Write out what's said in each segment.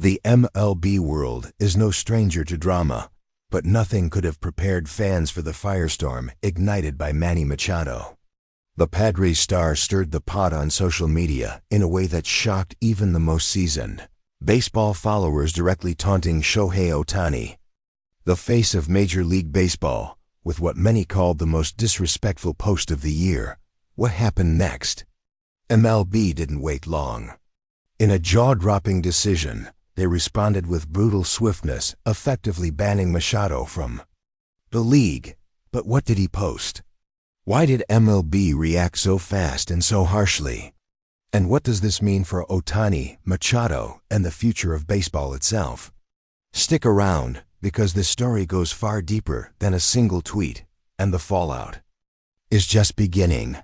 The MLB world is no stranger to drama, but nothing could have prepared fans for the firestorm ignited by Manny Machado. The Padres star stirred the pot on social media in a way that shocked even the most seasoned baseball followers, directly taunting Shohei Ohtani, the face of Major League Baseball, with what many called the most disrespectful post of the year. What happened next? MLB didn't wait long. In a jaw-dropping decision, they responded with brutal swiftness, effectively banning Machado from the league. But what did he post? Why did MLB react so fast and so harshly? And what does this mean for Ohtani, Machado, and the future of baseball itself? Stick around, because this story goes far deeper than a single tweet, and the fallout is just beginning.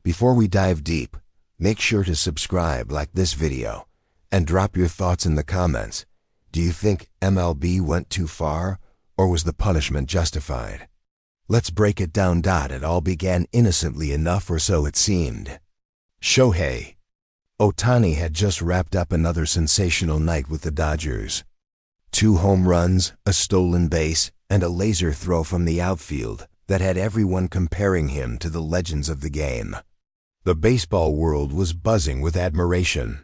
Before we dive deep, make sure to subscribe, like this video, and drop your thoughts in the comments. Do you think MLB went too far, or was the punishment justified? Let's break it down. It all began innocently enough, or so it seemed. Shohei Ohtani had just wrapped up another sensational night with the Dodgers. 2 home runs, a stolen base, and a laser throw from the outfield that had everyone comparing him to the legends of the game. The baseball world was buzzing with admiration.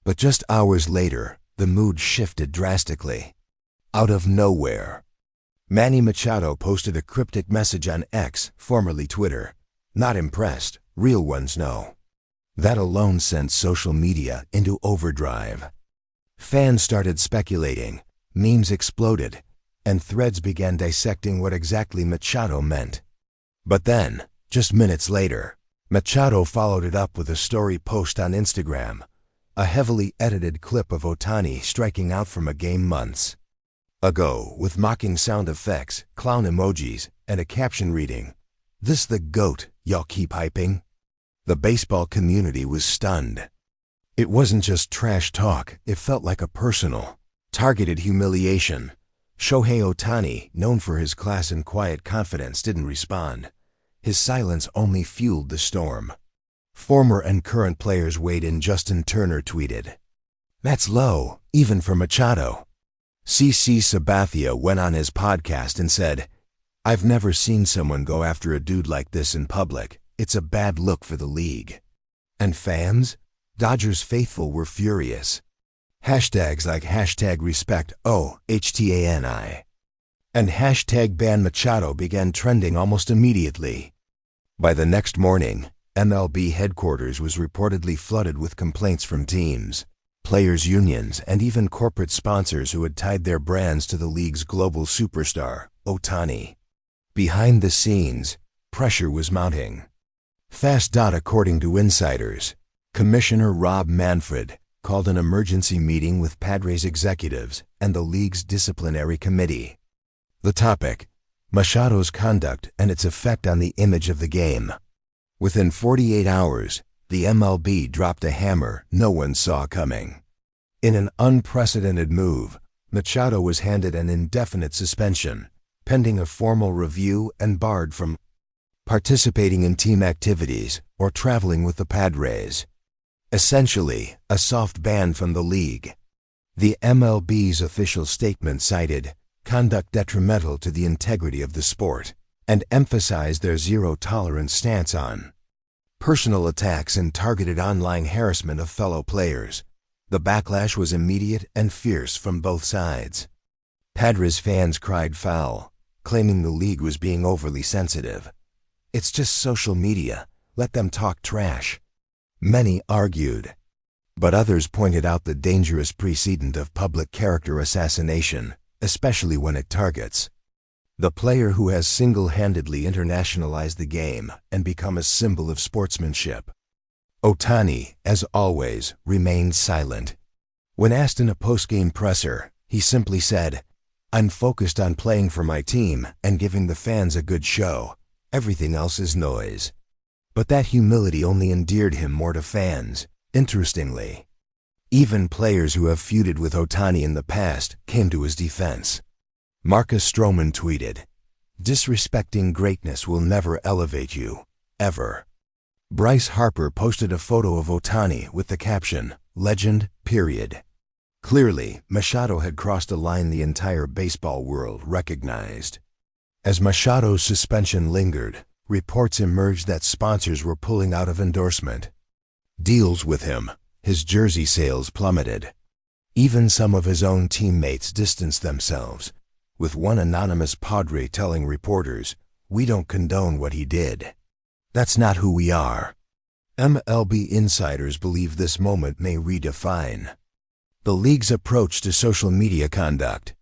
But just hours later, the mood shifted drastically. Out of nowhere, Manny Machado posted a cryptic message on X, formerly Twitter. Not impressed, real ones know. That alone sent social media into overdrive. Fans started speculating, memes exploded, and threads began dissecting what exactly Machado meant. But then, just minutes later, Machado followed it up with a story post on Instagram, a heavily edited clip of Ohtani striking out from a game months ago, with mocking sound effects, clown emojis, and a caption reading, "This the GOAT, y'all keep hyping?" The baseball community was stunned. It wasn't just trash talk, it felt like a personal, targeted humiliation. Shohei Ohtani, known for his class and quiet confidence, didn't respond. His silence only fueled the storm. Former and current players weighed in. Justin Turner tweeted, "That's low, even for Machado." CC Sabathia went on his podcast and said, "I've never seen someone go after a dude like this in public. It's a bad look for the league." And fans? Dodgers faithful were furious. Hashtags like #RespectOhtani and #BanMachado began trending almost immediately. By the next morning, MLB headquarters was reportedly flooded with complaints from teams, players' unions, and even corporate sponsors who had tied their brands to the league's global superstar, Ohtani. Behind the scenes, pressure was mounting fast. According to insiders, Commissioner Rob Manfred called an emergency meeting with Padres executives and the league's disciplinary committee. The topic: Machado's conduct and its effect on the image of the game. Within 48 hours, the MLB dropped a hammer no one saw coming. In an unprecedented move, Machado was handed an indefinite suspension, pending a formal review, and barred from participating in team activities or traveling with the Padres. Essentially, a soft ban from the league. The MLB's official statement cited conduct detrimental to the integrity of the sport and emphasized their zero-tolerance stance on personal attacks and targeted online harassment of fellow players. The backlash was immediate and fierce from both sides. Padres fans cried foul, claiming the league was being overly sensitive. "It's just social media, let them talk trash," many argued. But others pointed out the dangerous precedent of public character assassination, especially when it targets the player who has single-handedly internationalized the game and become a symbol of sportsmanship. Ohtani, as always, remained silent. When asked in a post-game presser, he simply said, "I'm focused on playing for my team and giving the fans a good show. Everything else is noise." But that humility only endeared him more to fans. Interestingly, even players who have feuded with Ohtani in the past came to his defense. Marcus Stroman tweeted, "Disrespecting greatness will never elevate you, ever." Bryce Harper posted a photo of Ohtani with the caption, "Legend, period." Clearly, Machado had crossed a line the entire baseball world recognized. As Machado's suspension lingered, reports emerged that sponsors were pulling out of endorsement deals with him. His jersey sales plummeted. Even some of his own teammates distanced themselves, with one anonymous Padre telling reporters, "We don't condone what he did. That's not who we are." MLB insiders believe this moment may redefine the league's approach to social media conduct.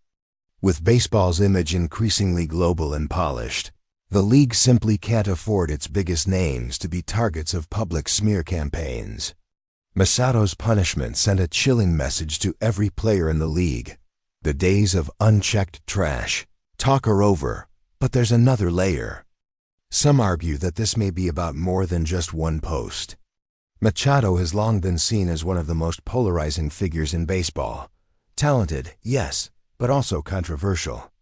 With baseball's image increasingly global and polished, the league simply can't afford its biggest names to be targets of public smear campaigns. Machado's punishment sent a chilling message to every player in the league. The days of unchecked trash talk are over, but there's another layer. Some argue that this may be about more than just one post. Machado has long been seen as one of the most polarizing figures in baseball. Talented, yes, but also controversial.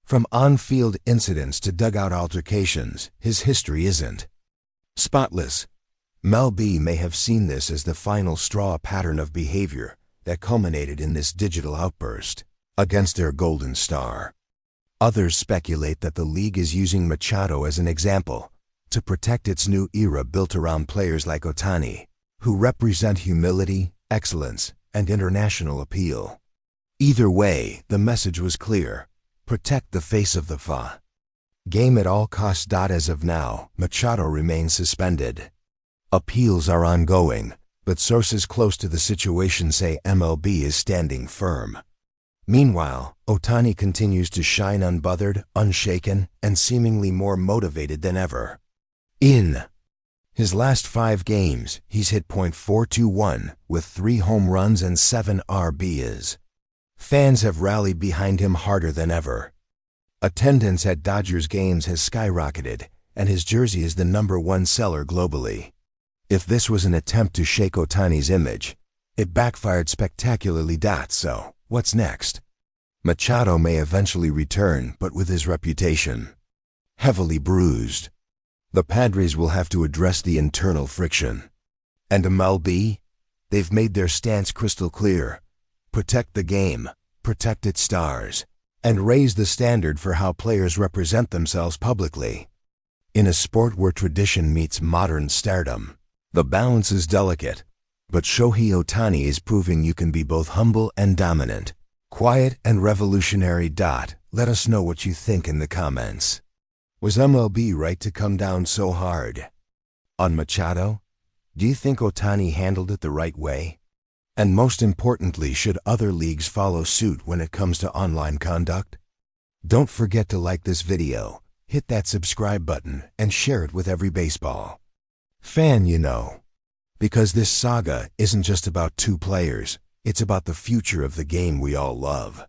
From on-field incidents to dugout altercations, his history isn't spotless. MLB may have seen this as the final straw pattern of behavior that culminated in this digital outburst against their golden star. Others speculate that the league is using Machado as an example to protect its new era built around players like Ohtani, who represent humility, excellence, and international appeal. Either way, the message was clear: protect the face of the FA game at all costs. As of now, Machado remains suspended. Appeals are ongoing, but sources close to the situation say MLB is standing firm. Meanwhile, Ohtani continues to shine unbothered, unshaken, and seemingly more motivated than ever. In his last 5 games, he's hit .421 with 3 home runs and 7 RBIs. Fans have rallied behind him harder than ever. Attendance at Dodgers games has skyrocketed, and his jersey is the #1 seller globally. If this was an attempt to shake Ohtani's image, it backfired spectacularly. So, what's next? Machado may eventually return, but with his reputation heavily bruised. The Padres will have to address the internal friction. And MLB? They've made their stance crystal clear: protect the game, protect its stars, and raise the standard for how players represent themselves publicly. In a sport where tradition meets modern stardom, the balance is delicate, but Shohei Ohtani is proving you can be both humble and dominant, quiet and revolutionary. Let us know what you think in the comments. Was MLB right to come down so hard on Machado? Do you think Ohtani handled it the right way? And most importantly, should other leagues follow suit when it comes to online conduct? Don't forget to like this video, hit that subscribe button, and share it with every baseball fan you know. Because this saga isn't just about 2 players, it's about the future of the game we all love.